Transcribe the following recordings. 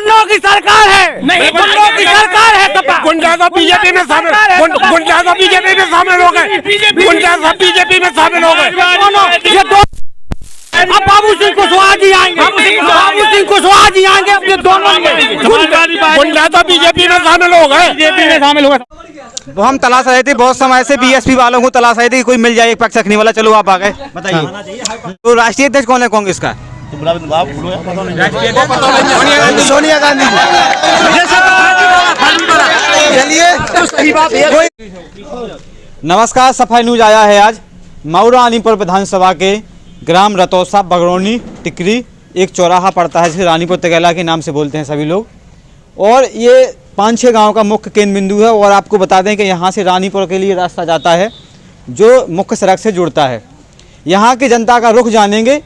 गुंडों की सरकार है, नहीं गुंडों की सरकार है। गुंडा तो बीजेपी में शामिल, गुंडा तो बीजेपी में शामिल हो गए, गुंडा सब बीजेपी में शामिल हो गए। ये दो अब बाबू सिंह कुशवाहा जी आएंगे, बाबू सिंह कुशवाहा जी आएंगे, अपने दोनों गुंडा तो बीजेपी में शामिल हो गए, बीजेपी में शामिल हो गए। वो हम तलाश रहे थे बहुत समय से, बीएसपी वालों को तलाश रहे थे, कोई मिल जाए एक पक्ष रखने वाला। चलो आप आ गए, बताइए। तो राष्ट्रीय अध्यक्ष कौन है कांग्रेस का? सोनिया गांधी। नमस्कार, सफाई न्यूज आया है आज मऊरा रानीपुर विधानसभा के ग्राम रतौसा बगरौनी टिकरी, एक चौराहा पड़ता है जिसे रानीपुर तगैला के नाम से बोलते हैं सभी लोग, और ये 5-6 गांव का मुख्य केंद्र बिंदु है। और आपको बता दें कि यहाँ से रानीपुर के लिए रास्ता जाता है जो मुख्य सड़क से जुड़ता है। यहाँ की जनता का रुख जानेंगे,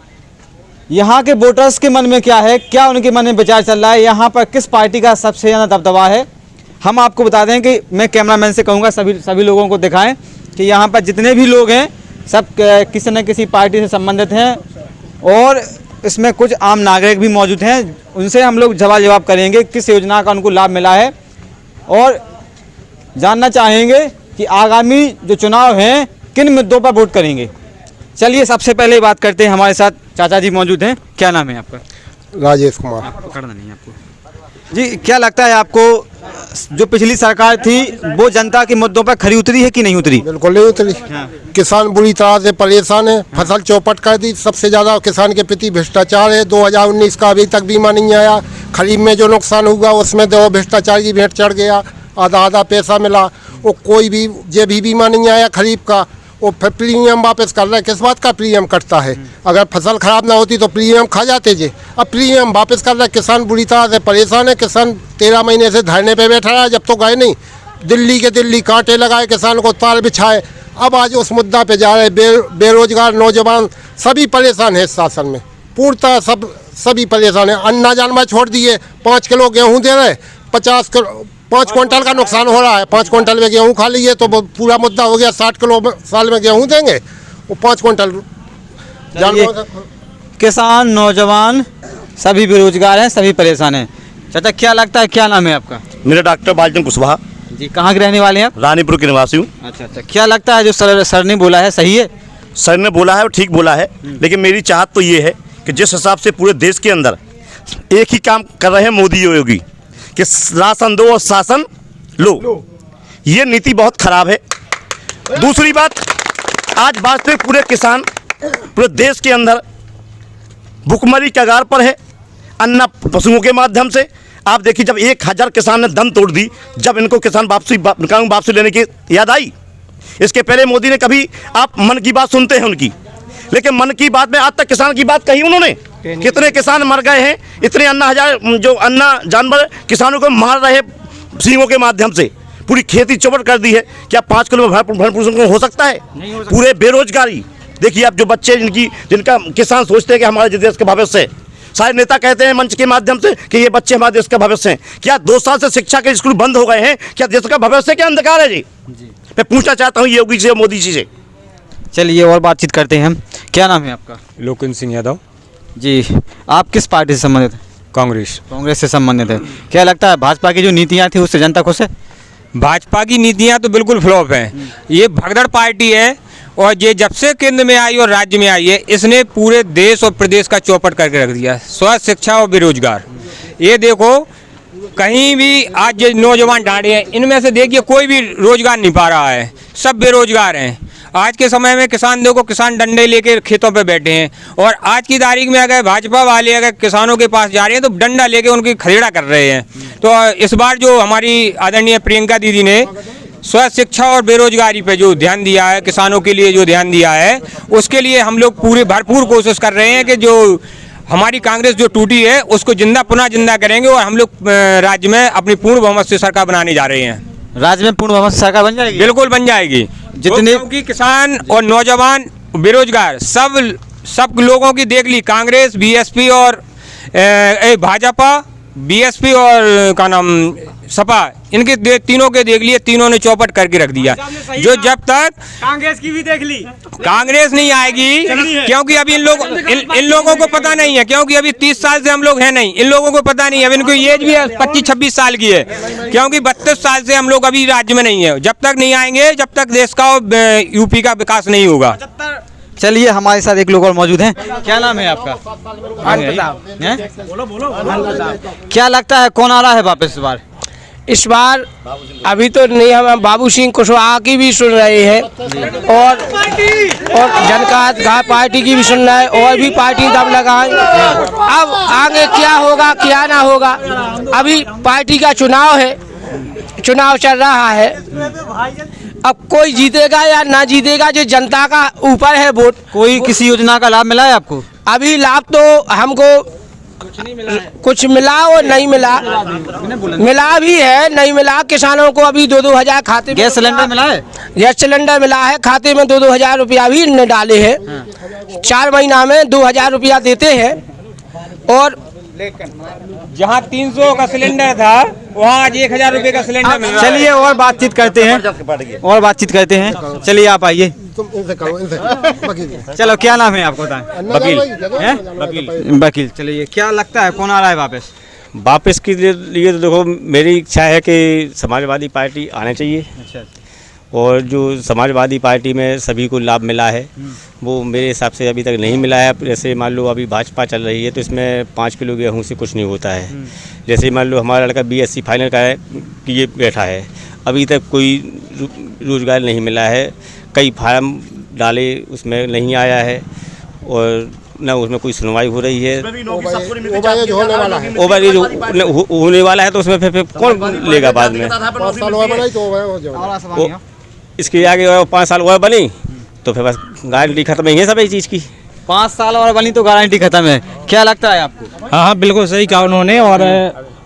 यहाँ के वोटर्स के मन में क्या है, क्या उनके मन में विचार चल रहा है, यहाँ पर किस पार्टी का सबसे ज़्यादा दबदबा है। हम आपको बता दें कि मैं कैमरामैन से कहूँगा सभी लोगों को दिखाएं कि यहाँ पर जितने भी लोग हैं सब किसी न किसी पार्टी से संबंधित हैं, और इसमें कुछ आम नागरिक भी मौजूद हैं। उनसे हम लोग जवाब करेंगे किस योजना का उनको लाभ मिला है, और जानना चाहेंगे कि आगामी जो चुनाव हैं किन मुद्दों पर वोट करेंगे। चलिए सबसे पहले बात करते हैं, हमारे साथ चाचा जी मौजूद हैं। क्या नाम है आपका? राजेश कुमार। आपको पकड़ना नहीं आपको जी। क्या लगता है आपको, जो पिछली सरकार थी वो जनता के मुद्दों पर खरी उतरी है कि नहीं उतरी? बिल्कुल नहीं उतरी। किसान बुरी तरह से परेशान है, फसल चौपट कर दी। सबसे ज़्यादा किसान के प्रति भ्रष्टाचार है। 2019 का अभी तक बीमा नहीं आया। खरीफ में जो नुकसान हुआ उसमें तो भ्रष्टाचार की भेंट चढ़ गया, आधा पैसा मिला। वो कोई भी जो भी बीमा नहीं आया खरीफ का, वो फिर प्रीमियम वापस कर रहा है। किस बात का प्रीमियम कटता है? अगर फसल खराब ना होती तो प्रीमियम खा जाते जे। अब प्रीमियम वापस कर रहा है। किसान बुरी तरह से परेशान है। किसान 13 महीने से धरने पे बैठा रहा है, जब तो गए नहीं। दिल्ली के दिल्ली कांटे लगाए, किसान को तार बिछाए। अब आज उस मुद्दा पे जा रहे। बेरोजगार नौजवान सभी परेशान है इस शासन में, पूर्णतः सभी परेशान है। अन्ना जानवर छोड़ दिए, 5 किलो गेहूँ दे रहे, 5 क्विंटल का नुकसान हो रहा है। 5 क्विंटल में गेहूँ खा लीजिए तो पूरा मुद्दा हो गया। 60 किलो साल में गेहूँ देंगे, वो 5 क्विंटल किसान नौजवान सभी बेरोजगार हैं, सभी परेशान हैं। चाचा क्या लगता है, क्या नाम है आपका? मेरा डॉक्टर बालचंद कुशवाहा जी। कहाँ के रहने वाले हैं आप? रानीपुर के निवासी हूँ। अच्छा। क्या लगता है जो सर ने बोला है सही है? सर ने बोला है वो ठीक बोला है, लेकिन मेरी चाहत तो ये है कि जिस हिसाब से पूरे देश के अंदर एक ही काम कर रहे हैं मोदी योगी कि राशन दो और शासन लो, ये नीति बहुत खराब है। दूसरी बात, आज वास्तविक पूरे किसान पूरे देश के अंदर भुखमरी के कगार पर है। अन्ना पशुओं के माध्यम से आप देखिए, जब 1000 किसान ने दम तोड़ दी, जब इनको किसान वापसी लेने की याद आई। इसके पहले मोदी ने कभी, आप मन की बात सुनते हैं उनकी, लेकिन मन की बात में आज तक किसान की बात कही उन्होंने? कितने किसान मर गए हैं, इतने अन्ना जानवर किसानों को मार रहे सींगों के माध्यम से, पूरी खेती चौपट कर दी है। क्या 5 किलो में भरण पोषण हो सकता है? पूरे बेरोजगारी देखिए आप, जो बच्चे जिनका किसान सोचते हैं कि हमारे देश का भविष्य है। सारे नेता कहते हैं मंच के माध्यम से कि ये बच्चे हमारे देश का भविष्य हैं। क्या 2 साल से शिक्षा के स्कूल बंद हो गए हैं? क्या देश का भविष्य क्या अंधकार है जी? मैं पूछना चाहता हूँ योगी जी, मोदी जी से। चलिए और बातचीत करते हैं हम। क्या नाम है आपका? लोकेंद्र सिंह यादव जी। आप किस पार्टी से संबंधित हैं? कांग्रेस से संबंधित है। क्या लगता है भाजपा की जो नीतियाँ थी उससे जनता खुश है? भाजपा की नीतियां तो बिल्कुल फ्लॉप हैं। ये भगदड़ पार्टी है, और ये जब से केंद्र में आई और राज्य में आई है, इसने पूरे देश और प्रदेश का चौपट करके रख दिया। स्वास्थ्य, शिक्षा और बेरोजगार, ये देखो कहीं भी आज जो नौजवान ढांढे हैं, इनमें से देखिए कोई भी रोजगार नहीं पा रहा है, सब बेरोजगार हैं। आज के समय में किसान देखो, किसान डंडे लेके खेतों पे बैठे हैं, और आज की तारीख में अगर भाजपा वाले अगर किसानों के पास जा रहे हैं तो डंडा लेके उनकी खदेड़ा कर रहे हैं। तो इस बार जो हमारी आदरणीय प्रियंका दीदी ने स्वास्थ्य, शिक्षा और बेरोजगारी पे जो ध्यान दिया है, किसानों के लिए जो ध्यान दिया है, उसके लिए हम लोग पूरी भरपूर कोशिश कर रहे हैं कि जो हमारी कांग्रेस जो टूटी है उसको पुनः जिंदा करेंगे, और हम लोग राज्य में अपनी पूर्ण बहुमत से सरकार बनाने जा रहे हैं। राज्य में पूर्ण बहुमत सरकार बन जाएगी? बिल्कुल बन जाएगी। जितने क्योंकि किसान और नौजवान बेरोजगार सब लोगों की देख ली कांग्रेस, बीएसपी और भाजपा, बीएसपी और का नाम सपा, इनके तीनों के देख लिए, तीनों ने चौपट करके रख दिया। जो जब तक कांग्रेस की भी देख ली, कांग्रेस नहीं आएगी, क्योंकि अभी इन लोगों को पता नहीं है, क्योंकि अभी 30 साल से हम लोग हैं नहीं, इन लोगों को पता नहीं है। अब इनको एज भी 25-26 साल की है, क्योंकि 32 साल से हम लोग अभी राज्य में नहीं है। जब तक नहीं आएंगे, जब तक देश का यूपी का विकास नहीं होगा। चलिए, हमारे साथ एक लोग और मौजूद हैं। क्या नाम है आपका? बोलो। क्या लगता है कौन आ रहा है वापस इस बार? इस बार अभी तो नहीं, हम बाबू सिंह कुशवाहा की भी सुन रहे हैं और जनता पार्टी की भी सुन रहे हैं, और भी पार्टी दम लगाएं। अब आगे क्या होगा क्या ना होगा, अभी पार्टी का चुनाव है, चुनाव चल रहा है। अब कोई जीतेगा या ना जीतेगा, जो जनता का ऊपर है वोट। कोई किसी योजना का लाभ मिला है आपको? अभी लाभ तो हमको कुछ मिला और नहीं मिला, मिला भी है नहीं मिला। किसानों को अभी 2-2 हज़ार खाते में, गैस सिलेंडर मिला है? गैस सिलेंडर मिला है, खाते में 2-2 हज़ार रुपया भी इन्हें डाले हैं। 4 महीना में 2 हज़ार रुपया देते हैं। और जहाँ 300 का सिलेंडर था, वहाँ आज 1000 रुपये का सिलेंडर मिल रहा है। चलिए और बातचीत करते हैं, चलिए आप आइए। चलो, क्या नाम है आपको? वकील। चलिए, क्या लगता है कौन आ रहा है वापस? वापस के लिए तो देखो, मेरी इच्छा है कि समाजवादी पार्टी आना चाहिए। अच्छा। और जो समाजवादी पार्टी में सभी को लाभ मिला है, वो मेरे हिसाब से अभी तक नहीं मिला है। जैसे मान लो अभी भाजपा चल रही है, तो इसमें 5 किलो गेहूँ से कुछ नहीं होता है। जैसे मान लो हमारा लड़का BSc फाइनल का है, ये बैठा है, अभी तक कोई रोजगार नहीं मिला है। कई फार्म डाले, उसमें नहीं आया है, और न उसमें कोई सुनवाई हो रही है। ओवरएज होने वाला है, तो उसमें फिर कौन लेगा बाद में? इसके आगे 5 साल और बनी तो फिर बस गारंटी खत्म ही है सब चीज़ की। 5 साल और बनी तो गारंटी खत्म है। क्या लगता है आपको? हाँ, बिल्कुल सही कहा उन्होंने। और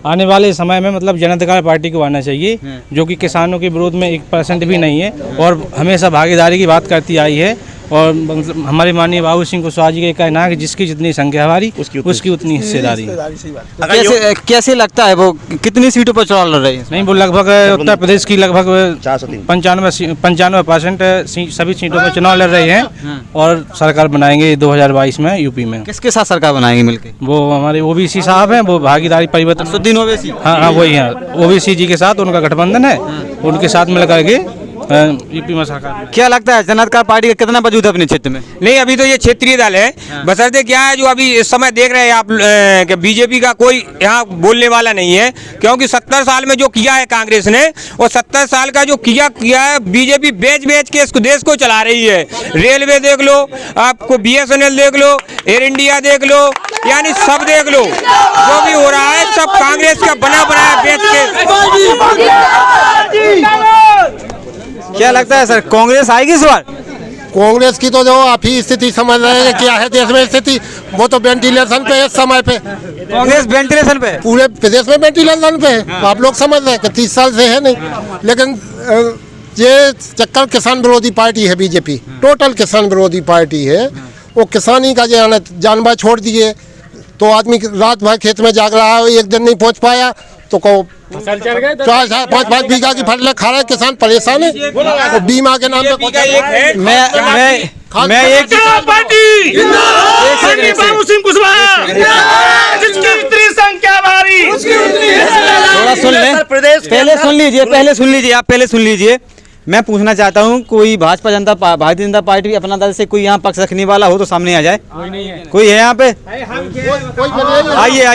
आने वाले समय में मतलब जनता पार्टी को आना चाहिए, जो कि किसानों के विरोध में 1% भी नहीं है और हमेशा भागीदारी की बात करती आई है। और हमारे माननीय बाबू सिंह कुशवाहा जी का कहना है कि जिसकी जितनी संख्या हमारी, उसकी उतनी हिस्सेदारी। कैसे लगता है वो कितनी सीटों पर चुनाव लड़ रही है? नहीं, वो लगभग उत्तर प्रदेश की लगभग 95% सभी सीटों पर चुनाव लड़ रहे हैं और सरकार बनाएंगे 2022 में यूपी में। किसके साथ सरकार बनाएंगे मिलके? वो हमारे OBC साहब हैं, वो भागीदारी परिवर्तन असदुद्दीन ओवैसी। हाँ, वही है। OBC जी के साथ उनका गठबंधन है, उनके साथ मिलकर के यूपी में सरकार। क्या लगता है जनता पार्टी का कितना वजूद है अपने क्षेत्र में? नहीं, अभी तो ये क्षेत्रीय दल है। बशर्ते क्या है, जो अभी इस समय देख रहे हैं आप कि बीजेपी का कोई यहाँ बोलने वाला नहीं है, क्योंकि 70 साल में जो किया है कांग्रेस ने, और 70 साल का जो किया है बीजेपी, बेच के इसको देश को चला रही है। रेलवे देख लो, आपको BSNL देख लो, एयर इंडिया देख लो, यानी सब देख लो, जो भी हो रहा है सब कांग्रेस का बना बनाया बेच के। क्या लगता है सर, कांग्रेस आएगी इस बार? कांग्रेस की तो जो आप ही स्थिति समझ रहे हैं क्या है देश में स्थिति, वो तो वेंटिलेशन पे है इस समय पे। कांग्रेस वेंटिलेशन पे, पूरे प्रदेश में वेंटिलेशन पे है। आप लोग समझ रहे हैं कि 30 साल से है नहीं, लेकिन ये चक्कर किसान विरोधी पार्टी है बीजेपी, टोटल किसान विरोधी पार्टी है। वो किसानी का जो जानवर छोड़ दिए, तो आदमी रात भर खेत में जाग रहा है, एक दिन नहीं पहुँच पाया तो को 4-5 बीघा की फसल खा रहे किसान, परेशान है। तो बीमा के नाम पे मैं एक बाबू सिंह कुशवाहा जिसकी इतनी संख्या भारी, थोड़ा सुन लें, पहले सुन लीजिए। मैं पूछना चाहता हूँ, कोई भारतीय जनता पार्टी अपना दल से कोई यहाँ पक्ष रखने वाला हो तो सामने आ जाए। कोई है यहाँ पे? आइए।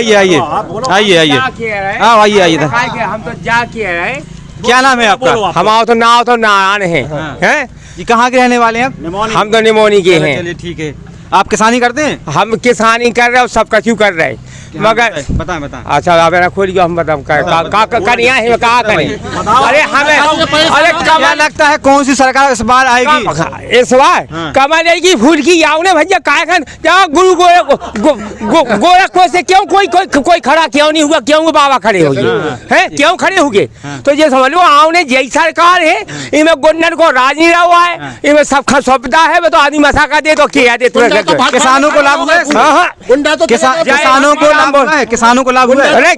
हाँ, आइए। हम तो जा के रहे। क्या नाम है आपका? हमारा तो नाम तो नारायण है। हैं? ये कहाँ के रहने वाले हैं आप? हम तो निमोनी के हैं। चलिए ठीक है। आप किसानी करते हैं? हम किसानी कर रहे हैं, सब कछु कर रहे हैं, मगर बताएं। अच्छा, आप खोल गया, हम बताओ करिया है कहा करें। अरे क्या लगता है कौन सी सरकार इस बार आएगी? इस बार कमल की फूल की याउने भैया कायखन गुरु गोरखपुर से क्यों कोई खड़ा क्यों नहीं हुआ? क्यों बाबा खड़े हो गए हैं? क्यों खड़े हो गए? तो ये समझ लो, आवने जय सरकार है, इनमें गुंडन को राज नहीं रहा है, इनमें सब सौंपता है। तो आदमी मसा का दे तो क्या दे, किसानों को लाभ हुआ? किसानों को हुआ है, किसानों को लाभ हुआ है? अरे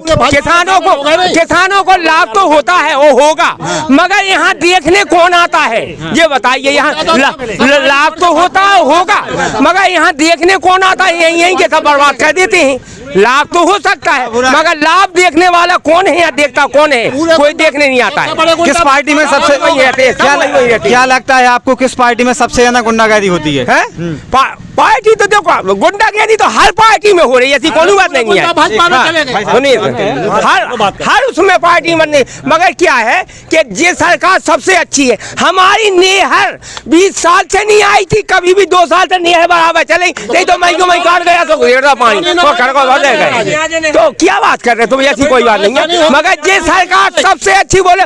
किसानों को लाभ तो होता है, वो होगा, मगर यहाँ देखने कौन आता है ये बताइए। यहाँ लाभ तो होता होगा, मगर यहाँ देखने कौन आता है? यही के सब बर्बाद कर देते हैं। लाभ तो हो सकता है, मगर लाभ देखने वाला कौन है या देखता कौन है? कोई देखने नहीं आता है। किस पार्टी में सबसे क्या लगता है आपको, किस पार्टी में सबसे ज्यादा गुंडागर्दी होती है? पार्टी तो देखो, गुंडागर्दी तो हर पार्टी में हो रही है, ऐसी कोई बात नहीं है। हर उसमें पार्टी में नहीं, मगर क्या है कि ये सरकार सबसे अच्छी है। हमारी नेहर 20 साल से नहीं आई थी, कभी भी 2 साल से नेहर बराबर चले, नहीं तो मैं काट गया तो घेरता पानी तो तो क्या बात कर रहे तुम? ऐसी कोई बात नहीं है, मगर ये सरकार सबसे अच्छी बोले।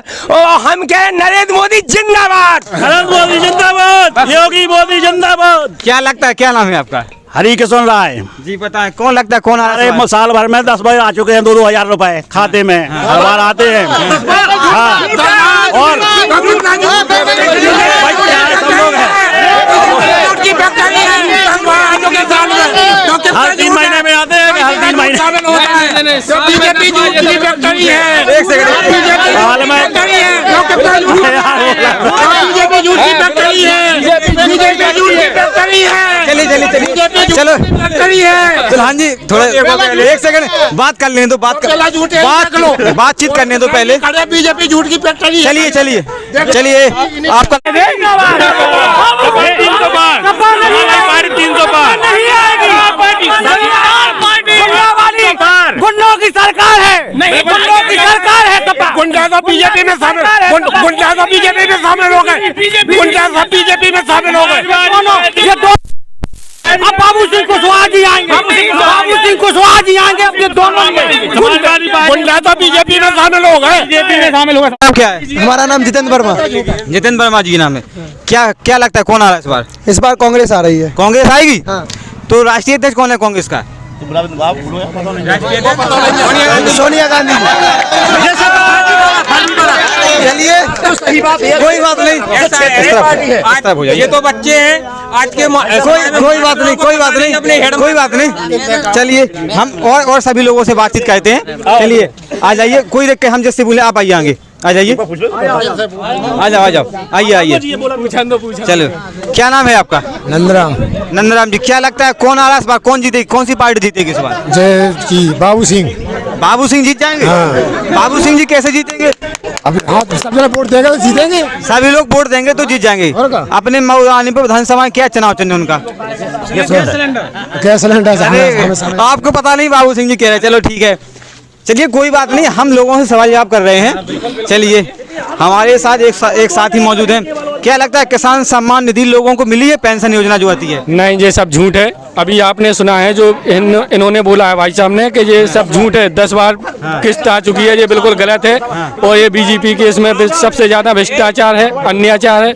हम कह रहे नरेंद्र मोदी जिंदाबाद, नरेंद्र मोदी जिंदाबाद, योगी मोदी जिंदाबाद। क्या लगता है, क्या नाम है आपका? हरी किशन राय जी बताएं, कौन लगता है कौन आ रहा है? अरे साल भर में 10 बार आ चुके हैं, 2-2 हजार रुपए खाते में हर बार आते हैं। और हर 3 महीने में आते हैं, हर 3 महीने। एक सेकंड, चलो दुल्हन जी थोड़ा 1 सेकंड बात कर लें तो बातचीत करने दो पहले। बीजेपी झूठ की फैक्ट्री। चलिए आपका 300 पार गुंडों की सरकार है, गुंडों की सरकार है। गुंडा तो बीजेपी में शामिल, गुंडा तो बीजेपी में शामिल हो गए, गुंडा सब बीजेपी में शामिल हो गए। अब बाबू सिंह कुशवाहा जी आएंगे, बाबू सिंह कुशवाहा जी आएंगे अपने दोनों में। गुंडा तो बीजेपी में शामिल हो गए, बीजेपी में शामिल होगा। नाम क्या है? हमारा नाम जितेंद्र वर्मा। जितेंद्र वर्मा जी नाम है। क्या लगता है कौन आ रहा है इस बार? इस बार कांग्रेस आ रही है। कांग्रेस आएगी? हाँ। तो राष्ट्रीय अध्यक्ष कौन है कांग्रेस का? सोनिया गांधी। चलिए कोई बात नहीं, ये तो बच्चे हैं आज के, कोई बात नहीं। चलिए हम और सभी लोगों से बातचीत करते हैं। चलिए आ जाइए, कोई देख के हम जैसे बोले आप आइए, आगे आ जाइए, आ जाओ आइए। चलो क्या नाम है आपका? नंदराम जी। क्या लगता है कौन आ रहा है इस बार, कौन जीतेगी, कौन सी पार्टी जीतेगी इस बार? बाबू सिंह। बाबू सिंह जीत जाएंगे? बाबू सिंह जी कैसे जीतेंगे? अभी सब जगह वोट देगा तो जीतेंगे, सभी लोग वोट देंगे तो जीत जाएंगे। अपने मऊरानीपुर विधानसभा क्या चुनाव चिन्ह उनका? Gas cylinder. आपको पता नहीं, बाबू सिंह जी कह रहे हैं। चलो ठीक है, चलिए कोई बात नहीं, हम लोगों से सवाल जवाब कर रहे हैं। चलिए हमारे साथ एक साथी मौजूद हैं। क्या लगता है किसान सम्मान निधि लोगों को मिली है, पेंशन योजना जो आती है? नहीं, ये सब झूठ है। अभी आपने सुना है जो इन्होंने बोला है भाई साहब ने कि ये सब झूठ है। 10 बार किस्त आ चुकी है, ये बिल्कुल गलत है। और ये बीजेपी के इसमें सबसे ज्यादा भ्रष्टाचार है, अन्याचार है।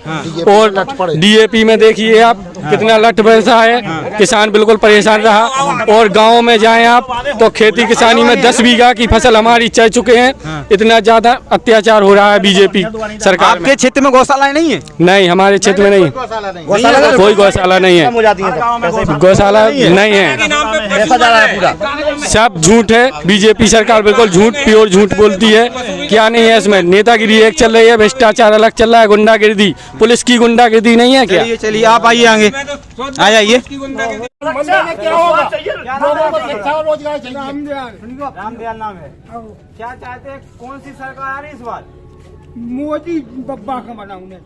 और डीएपी में देखिए आप कितना लठ पैसा है, किसान बिल्कुल परेशान रहा। और गाँव में जाएं आप तो खेती किसानी में 10 बीघा की फसल हमारी चढ़ चुके हैं। इतना ज्यादा अत्याचार हो रहा है बीजेपी सरकार। आपके क्षेत्र में गौशाला नहीं है? नहीं, हमारे क्षेत्र में नहीं, कोई गौशाला नहीं है, गौशाला नहीं है, सब झूठ है। बीजेपी सरकार बिल्कुल झूठ, प्योर झूठ बोलती है। क्या नहीं है इसमें? नेतागिरी एक चल रही है, भ्रष्टाचार अलग चल रहा है, गुंडागिर्दी, पुलिस की गुंडागिर्दी नहीं है क्या? चलिए आप आइए, आगे आ जाइए। रामदयाल नाम है। क्या चाहते हैं, कौन सी सरकार आ रही है इस बार? मोदी बब्बा का बनाऊंगे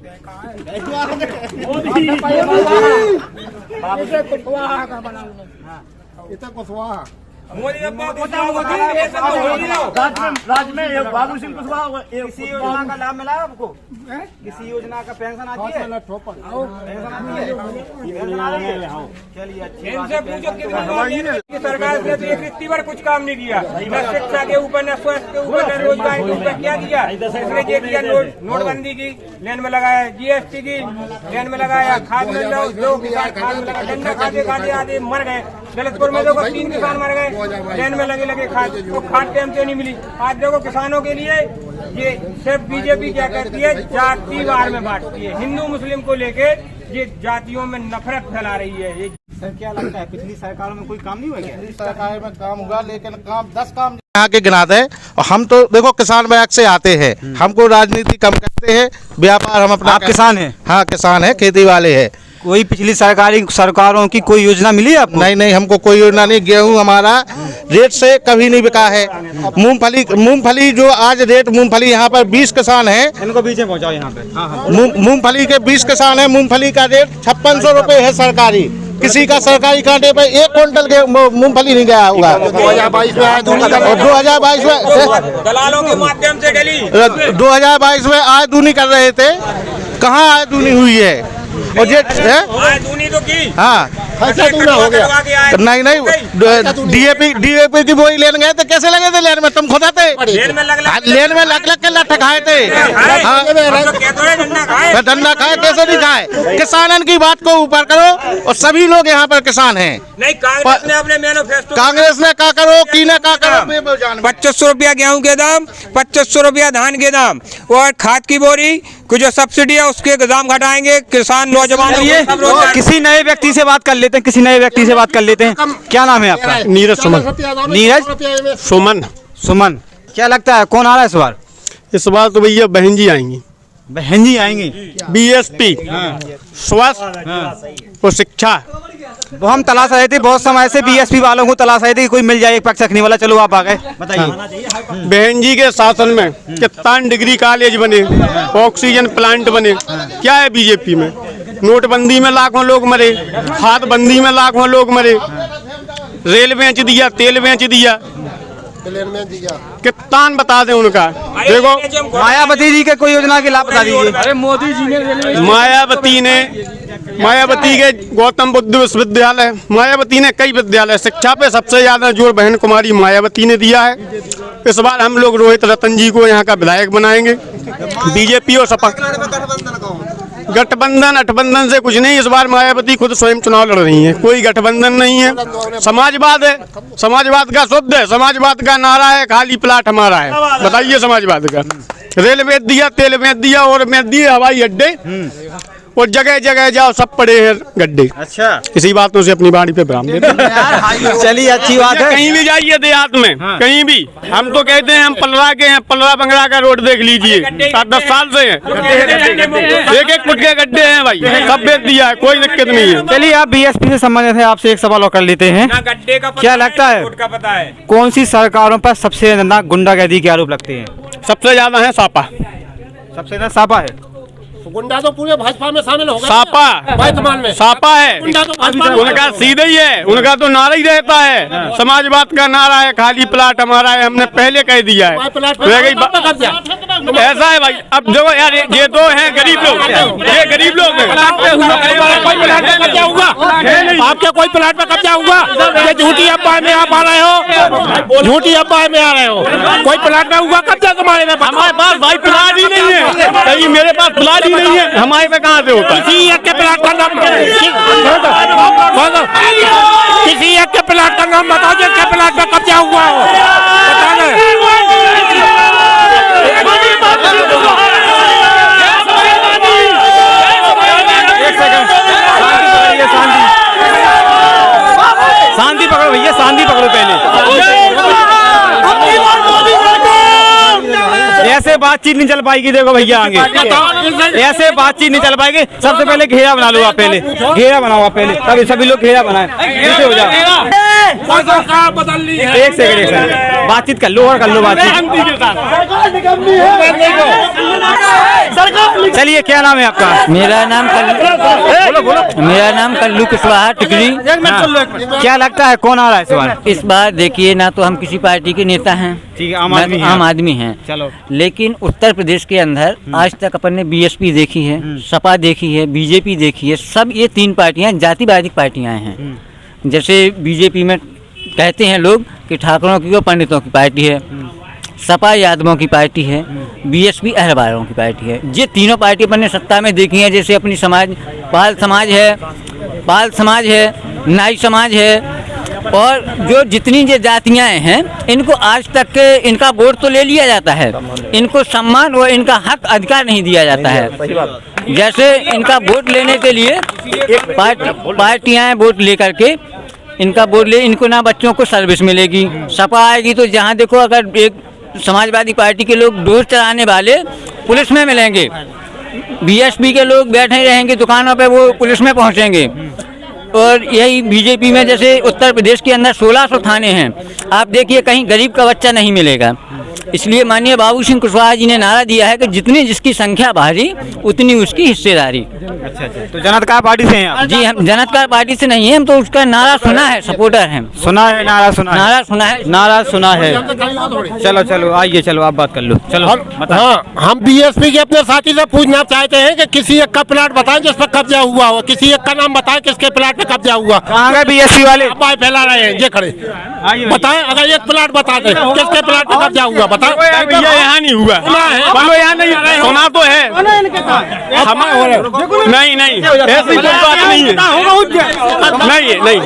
कुशवाहा राज्य में बाबू सिंह कुशवाहा किसी योजना का लाभ मिला है आपको? किसी योजना का पेंशन आती है? चलिए सरकार ने तो एक रिश्ती पर कुछ काम नहीं किया, न शिक्षा के ऊपर, न स्वास्थ्य के ऊपर, न रोजगार के ऊपर। क्या किया इसने? ये किया नोटबंदी की लेन में लगाया, जीएसटी की लेन में लगाया, खाद में लोग खाद में लगा, गन्ना खाते आधे मर गए। दौलतपुर में देखो 3 किसान मर गए लेन में लगे खाद, तो खाद टाइम से नहीं मिली। आज देखो किसानों के लिए ये सिर्फ बीजेपी क्या करती है, जातिवार में बांटती है, हिंदू मुस्लिम को लेके ये जातियों में नफरत फैला रही है। ये सर क्या लगता है पिछली सरकारों में कोई काम नहीं हुआ क्या? पिछली सरकार में काम हुआ, लेकिन काम 10 काम यहाँ के गिनाते हैं। और हम तो देखो किसान बैग से आते हैं, हमको राजनीति कम करते हैं, व्यापार हम अपना। आप किसान हैं? हाँ किसान है, खेती वाले हैं। कोई पिछली सरकारों की कोई योजना मिली है आपको? नहीं, हमको कोई योजना नहीं। गेहूं हमारा रेट से कभी नहीं बिका है। मूंगफली जो आज रेट, मूंगफली यहाँ पर 20 किसान हैं, इनको बीच में पहुँचाओ यहाँ पे। हाँ। मूंगफली के 20 किसान हैं, मूंगफली का रेट 5600 रुपये है सरकारी। किसी का सरकारी कांटे पे 1 क्विंटल के मूंगफली नहीं गया होगा। 2022 में आय दूनी, 2022 में दलालों के माध्यम से डली 2022 में आय दूनी कर रहे थे, कहाँ आय दूनी हुई है? और ये आय दूनी तो की, हाँ दूना हो गया। नहीं डीएपी की बोरी लेने गए थे, कैसे लगे थे लेन में? तुम खुद आते लेन में लग के लठ खाए थे। डंडा खाए, कैसे नहीं खाए? किसानन की बात को ऊपर करो, और सभी लोग यहाँ पर किसान हैं। नहीं, कांग्रेस ने अपने मैनिफेस्टो, कांग्रेस ने क्या करो, की ने क्या करो। 2500 रुपया गेहूं के दाम, 2500 रुपया धान के दाम, और खाद की बोरी को जो सब्सिडी है उसके दाम घटाएंगे। किसान नौजवान किसी नए व्यक्ति से बात कर लेते हैं, किसी नए व्यक्ति से बात कर लेते हैं। क्या नाम है आपका? नीरज सुमन। नीरज सुमन। क्या लगता है कौन आ रहा है इस बार? इस बार तो भैया बहन जी आएंगी। बहन जी आएंगी। बीएसपी, स्वास्थ्य और शिक्षा। वो हम तलाश रहे थे बहुत समय से, बीएसपी वालों को तलाश रहे थे कि कोई मिल जाए एक पक्ष रखने वाला। चलो आप आ गए, बताइए। बहन जी के शासन में कितना डिग्री कॉलेज बने, ऑक्सीजन प्लांट बने, क्या है बीजेपी में? नोटबंदी में लाखों लोग मरे, खाद बंदी में लाखों लोग मरे, रेल बेच दिया, तेल बेच दिया, कितना बता दें उनका। देखो मायावती जी के कोई योजना के लाभ बता दीजिए। अरे मोदी जी ने मायावती के गौतम बुद्ध विश्वविद्यालय, मायावती ने कई विद्यालय, शिक्षा पे सबसे ज्यादा जोर बहन कुमारी मायावती ने दिया है। इस बार हम लोग रोहित रतन जी को यहाँ का विधायक बनाएंगे। बीजेपी और सपा गठबंधन से कुछ नहीं। इस बार मायावती खुद स्वयं चुनाव लड़ रही हैं, कोई गठबंधन नहीं है। समाजवाद है, समाजवाद का शुद्ध है, समाजवाद का नारा है खाली प्लाट हमारा है। बताइए समाजवाद का। रेल में दिया, तेल में दिया, और में दिए हवाई अड्डे, और जगह जगह जाओ सब पड़े हैं गड्ढे। अच्छा, इसी बातों से अपनी बाड़ी पे विराम देते हैं। चलिए अच्छी बात है। कहीं भी जाइए देहात में, कहीं भी हम तो कहते हैं हम पलरा के हैं, पलरा बंगला का रोड देख लीजिए, 7-10 साल से है, एक फुट के गड्ढे हैं भाई, सब बेच दिया है, कोई दिक्कत नहीं है। चलिए आप बीएसपी से संबंधित है, आपसे एक सवाल और कर लेते हैं। क्या लगता है कौन सी सरकारों पर सबसे ज्यादा गुंडागर्दी के आरोप लगते हैं? सबसे ज्यादा है सापा। सबसे ज्यादा सापा है। गुंडा तो पूरे भाजपा में शामिल हो गए। सापा है, उनका सीधे ही है, उनका तो नारा ही रहता है, समाजवाद का नारा है, खाली प्लाट हमारा है, हमने पहले कह दिया है। ऐसा है भाई। अब जो यार ये तो है गरीब लोग, ये गरीब लोग हैं। आपके कोई प्लाट में कब्जा हुआ? ये झूठी अफवाह में आप आ रहे हो, झूठी अफवाह में आ रहे हो। कोई प्लाट में हुआ कब्जा तुम्हारे में? हमारे पास भाई प्लाट ही नहीं है, कहीं मेरे पास प्लाट ही नहीं है, हमारे पे कहाँ से होता है? किसी एक के प्लाट का नाम, किसी एक के प्लाट का नाम बताओ जिसके प्लाट में कब्जा हुआ हो। शांति पकड़ो भैया, शांति पकड़ो पहले। ऐसे बातचीत नहीं चल पाएगी। देखो भैया आगे ऐसे बातचीत नहीं चल पाएगी। सबसे पहले घेरा बना लो आप, पहले घेरा बनाओ आप पहले, तभी सभी लोग घेरा बनाए। नीचे हो जाओ, एक सेकंड बातचीत कर लो, और कर लो बातचीत। चलिए क्या नाम है आपका? मेरा नाम कल्लू कुशवाहा टिकरी। क्या लगता है कौन आ रहा है इस बार? इस बार देखिए ना, तो हम किसी पार्टी के नेता हैं, ठीक है, आम आदमी हैं। चलो, लेकिन उत्तर प्रदेश के अंदर आज तक अपन ने बीएसपी देखी है, सपा देखी है, बीजेपी देखी है, सब ये 3 पार्टियां जातिवादी पार्टियां हैं। जैसे बीजेपी में कहते हैं लोग कि ठाकुरों की और पंडितों की पार्टी है, सपा यादवों की पार्टी है, बीएसपी अहरबारों की पार्टी है। ये तीनों पार्टी अपन ने सत्ता में देखी है। जैसे अपनी समाज पाल समाज है, नाई समाज है, और जो जितनी ये जातियाँ हैं इनको आज तक इनका वोट तो ले लिया जाता है, इनको सम्मान और इनका हक अधिकार नहीं दिया जाता है। जैसे इनका वोट लेने के लिए पार्टियाँ वोट लेकर के इनका वोट ले, इनको ना बच्चों को सर्विस मिलेगी, सपा आएगी तो जहाँ देखो अगर एक समाजवादी पार्टी के लोग डोर चलाने वाले पुलिस में मिलेंगे, बीएसपी के लोग बैठे रहेंगे दुकानों पे, वो पुलिस में पहुंचेंगे। और यही बीजेपी में जैसे उत्तर प्रदेश के अंदर 1600 थाने हैं, आप देखिए कहीं गरीब का बच्चा नहीं मिलेगा। इसलिए माननीय बाबू सिंह कुशवाहा जी ने नारा दिया है कि जितनी जिसकी संख्या भारी उतनी उसकी हिस्सेदारी। अच्छा, तो जनाधिकार पार्टी से हैं आप? जी, हम जनाधिकार पार्टी से नहीं है, हम तो उसका नारा सुना है, सपोर्टर हैं। सुना है, नारा सुना है, नारा सुना है, नारा सुना है। चलो चलो आइए, चलो आप बात कर लो। चलो हाँ, हम बीएसपी के अपने साथी से पूछना चाहते हैं कि किसी एक का प्लाट बताएं जिस पर कब्जा हुआ हो, किसी एक का नाम बताएं किसके प्लाट पे कब्जा हुआ। कहाँ गए बीएसपी वाले? अफवाह फैला रहे हैं, ये खड़े बताएं, अगर एक प्लाट बता दें किसके प्लाट पे कब्जा हुआ बताएं। भैया यहाँ नहीं हुआ, बोलो यहाँ नहीं, सुना तो है, नहीं नहीं ऐसी कोई बात नहीं है, नहीं नहीं।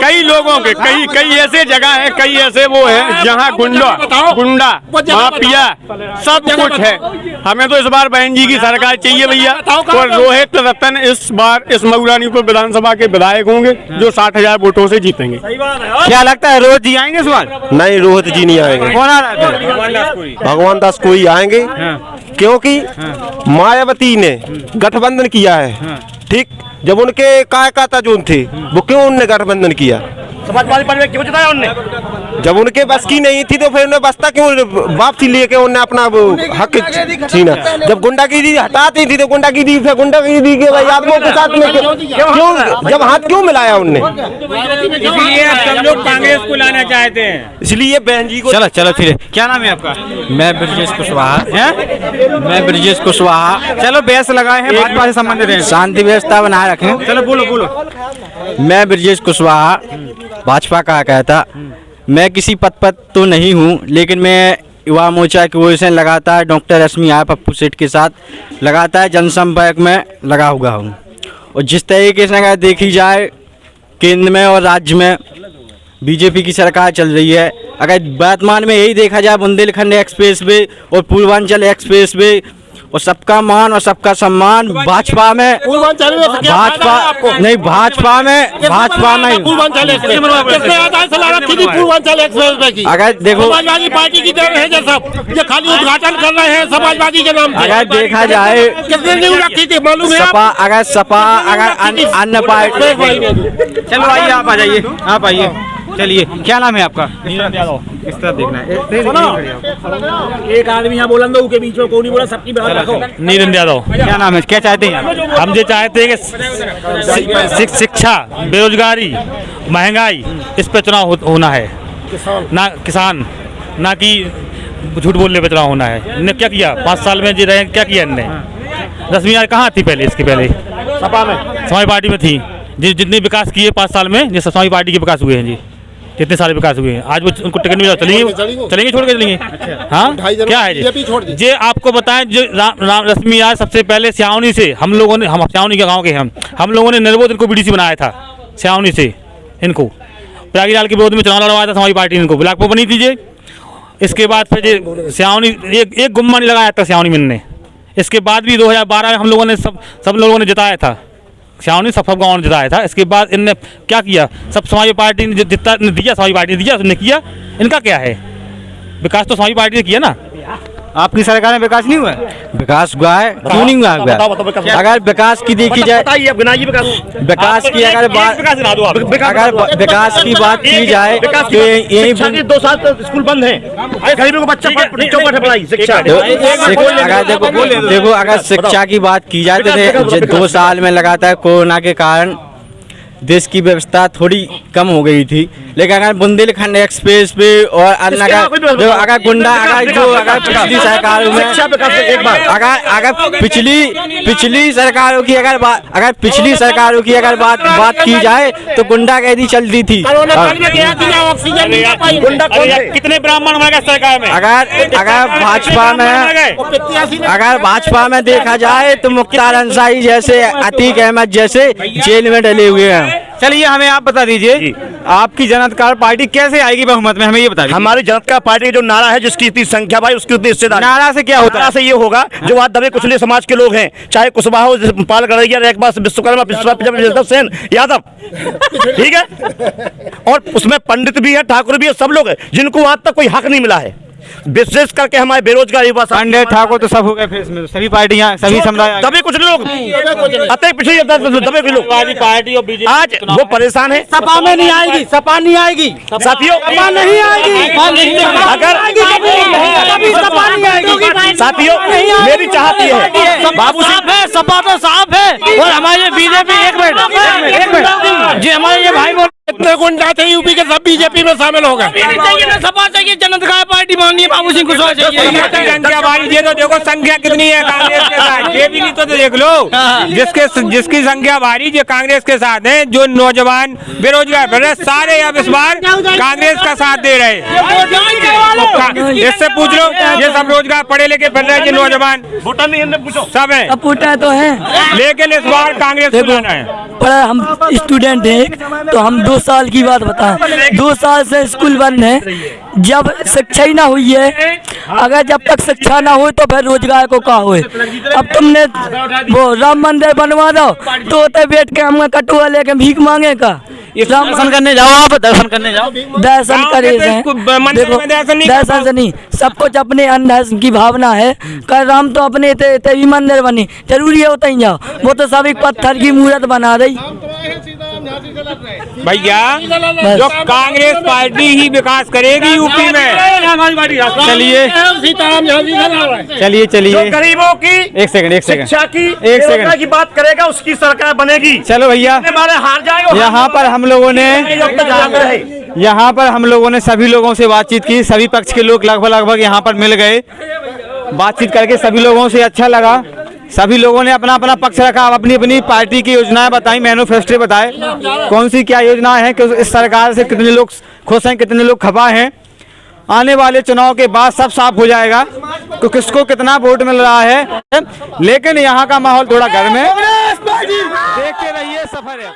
कई लोगों के कई ऐसे जगह है, कई ऐसे वो है जहाँ गुंडा माफिया सब कुछ है। हमें तो इस बार बहन जी की सरकार चाहिए भैया। और रोहित रतन इस बार इस मऊरानीपुर विधानसभा के विधायक होंगे जो 60,000 वोटों से जीतेंगे। क्या लगता है रोहित जी आएंगे इस बार? नहीं, रोहित जी नहीं आएंगे। कौन आ रहा है? भगवान दास कोई आएंगे, क्योंकि मायावती ने गठबंधन किया है। ठीक, जब उनके कार्यकर्ता जो थे वो क्यों उनने गठबंधन किया? समाजवादी पार्टी में क्यों जिताया उनने? जब उनके बस की नहीं थी तो फिर उन्हें बसता क्यों वापसी लेके उन्हें अपना हक छीना? जब गुंडागिरी हटाती थी तो गुंडागिरी के भाई आदमियों के साथ में क्यों जब हाथ क्यों मिलाया उनने? इसलिए सब लोग कांग्रेस को लाना चाहते हैं, इसलिए बहन जी को। चलो चलो फिर, क्या नाम है आपका? मैं ब्रजेश कुशवाहा। मैं ब्रजेश कुशवाहा। चलो बेस लगाए हैं, भाजपा से संबंधित हैं, शांति व्यवस्था बनाए रखें। चलो बोलो बोलो। मैं ब्रजेश कुशवाहा, भाजपा का कहता। मैं किसी पद पर तो नहीं हूँ, लेकिन मैं युवा मोर्चा की ओर से लगातार डॉक्टर रश्मि आया पप्पू सेठ के साथ लगातार जनसंपर्क में लगा हुआ हूँ। और जिस तरीके से अगर देखी जाए केंद्र में और राज्य में बीजेपी की सरकार चल रही है, अगर वर्तमान में यही देखा जाए बुंदेलखंड एक्सप्रेस वे और पूर्वांचल एक्सप्रेस वे और सबका मान और सबका सम्मान भाजपा में, भाजपा में अगर देखो समाजवादी पार्टी की तरह है सब, ये खाली उद्घाटन कर रहे हैं समाजवादी के नाम पे। अगर देखा जाए कितने न्यूज रखी थी मालूम है? सपा अगर अन्य पार्टी। चलो आइए, आप आ जाइए, आप आइए। चलिए, क्या नाम है आपका? इस तरह देखना है। एक आदमी यहाँ बोला के बीच में कोई बोला, सबकी बात रखो। नीरज यादव। क्या नाम है, क्या चाहते हैं आप? हम ये चाहते हैं कि शिक्षा, बेरोजगारी, महंगाई, इस पे चुनाव होना है, ना किसान, ना कि झूठ बोलने पे चुनाव होना है। इन्हें क्या किया 5 साल में जी रहे, क्या किया इनने? रश्मि आया कहाँ थी पहले? इसके पहले सपा में, समाज पार्टी में थी। जितने विकास किए 5 साल में, ये समाज पार्टी के विकास हुए हैं जी, जितने सारे विकास हुए हैं। आज वो उनको टिकट मिला, चलेंगे छोड़ के चलेंगे। हाँ, क्या है जी? आपको बताएं, जो रश्मि आज सबसे पहले सियावनी से हम लोगों ने, हम सियावनी के गांव के हम लोगों ने निर्वोध इनको बीडीसी बनाया था सियावनी से। इनको प्रयागराज के विरोध में चुनाव लड़वाया था समाज पार्टी ने, इनको ब्लैक बनी थी। इसके बाद फिर सियावनी एक गुम्मा नहीं लगाया था सियावनी में इनने। इसके बाद भी 2012 में हम लोगों ने सब लोगों ने जिताया था, सियावनी सब गाँव ने जिताया था। इसके बाद इनने क्या किया? सब समाजवादी पार्टी ने जितना दिया, समाजवादी पार्टी ने दिया, उसने किया। इनका क्या है? विकास तो समाजवादी पार्टी ने किया ना। आपकी सरकार में विकास नहीं हुआ है? विकास हुआ है, क्यों नहीं हुआ? अगर विकास की देखी जाए, विकास की अगर विकास की बात की जाए तो यही 2 साल तो स्कूल बंद है, गरीबों को बच्चा चौपट है पढ़ाई, शिक्षा। अगर देखो अगर शिक्षा की बात की जाए तो 2 साल में लगातार कोरोना के कारण देश की व्यवस्था थोड़ी कम हो गई थी, लेकिन अगर बुंदेलखंड एक्सप्रेस पे और अन्य अगर गुंडा अगर पिछली सरकारों में अगर पिछली सरकारों की पिछली सरकारों की अगर बात की जाए तो गुंडागर्दी चलती थी। कितने ब्राह्मण मर गए सरकार में? अगर भाजपा में देखा जाए तो मुख्तार अंसारी जैसे, अतीक अहमद जैसे जेल में डले हुए हैं। चलिए हमें आप बता दीजिए, आपकी जनता पार्टी कैसे आएगी बहुमत में, हमें ये बता दीजिए। हमारी जनता पार्टी का जो नारा है, जिसकी इतनी संख्या भाई, उसकी उतनी हिस्सेदारी। नारा से क्या होता है? नारा से ये होगा, जो आज दबे कुचले समाज के लोग हैं, चाहे कुशवाहा हो, पाल गड़ैया, रेखबा, विश्वकर्मा, सेन यादव, ठीक है, और उसमें पंडित भी है, ठाकुर भी है, सब लोग हैं जिनको आज तक कोई हक नहीं मिला है। विशेष करके हमारे बेरोजगार युवा, पंडित ठाकुर तो सब हो गए, फिर इसमें सभी पार्टियां, सभी समुदाय, दबे कुछ लोग, अतः पिछले दबे कुछ लोग पार्टी और बीजेपी आज वो परेशान है। सपा में नहीं आएगी, सपा नहीं आएगी साथियों, सपा नहीं आएगी, अगर सपा नहीं आएगी साथियों, मेरी चाहत ये है, बाबू साहब है, सपा तो साफ है, और हमारे बीजेपी, एक मिनट जी, हमारे ये भाई बोल इतने गुंडा थे यूपी के, सब बीजेपी में शामिल हो गए। सपा चाहिए, जनता पार्टी माननीय बाबू सिंह कुशवाहा चाहिए। संख्या बारी, ये तो देखो संख्या कितनी है कांग्रेस के साथ, ये भी नहीं तो देख लो, जिसकी संख्या बारी जो कांग्रेस के साथ है, जो नौजवान बेरोजगार फिर रहे, सारे अब इस बार कांग्रेस का साथ दे रहे हैं। इससे पूछ लो, ये सब रोजगार पढ़े लिखे फिर रहे, नौजवान सब है, वोटर तो है, लेकिन इस बार कांग्रेस को लाना है। पर हम स्टूडेंट हैं, तो हम 2 साल की बात बताएं, 2 साल से स्कूल बंद है, जब शिक्षा ही ना हुई है, अगर जब तक शिक्षा ना हो तो फिर रोजगार को कहा हुए। अब तुमने वो राम मंदिर बनवा दो तो बैठ के हम कटुआ लेके भीख मांगे का। दर्शन करने जाओ, आप दर्शन करने जाओ, दर्शन करे देखो, दर्शन से नहीं, सब कुछ अपने अंदर की भावना है। कर राम तो अपने भी मंदिर बने, जरूरी है उतना ही जाओ, वो तो सब एक पत्थर की मूर्त बना रही। भैया जो कांग्रेस पार्टी ही विकास करेगी यूपी में। चलिए चलिए, गरीबों की, एक सेकंड शिक्षा की, एक सेकंड की बात करेगा, उसकी सरकार बनेगी। चलो भैया, हार जाएगा। यहाँ पर हम लोगों ने सभी लोगों से बातचीत की, सभी पक्ष के लोग लगभग यहाँ पर मिल गए, बातचीत करके सभी लोगों से अच्छा लगा। सभी लोगों ने अपना अपना पक्ष रखा, अपनी अपनी पार्टी की योजनाएं बताई, मैनिफेस्टो बताए, कौन सी क्या योजना है, कि इस सरकार से कितने लोग खुश हैं, कितने लोग खफा हैं। आने वाले चुनाव के बाद सब साफ हो जाएगा कि किसको कितना वोट मिल रहा है, लेकिन यहाँ का माहौल थोड़ा गर्म है। देखते रहिए, सफर है।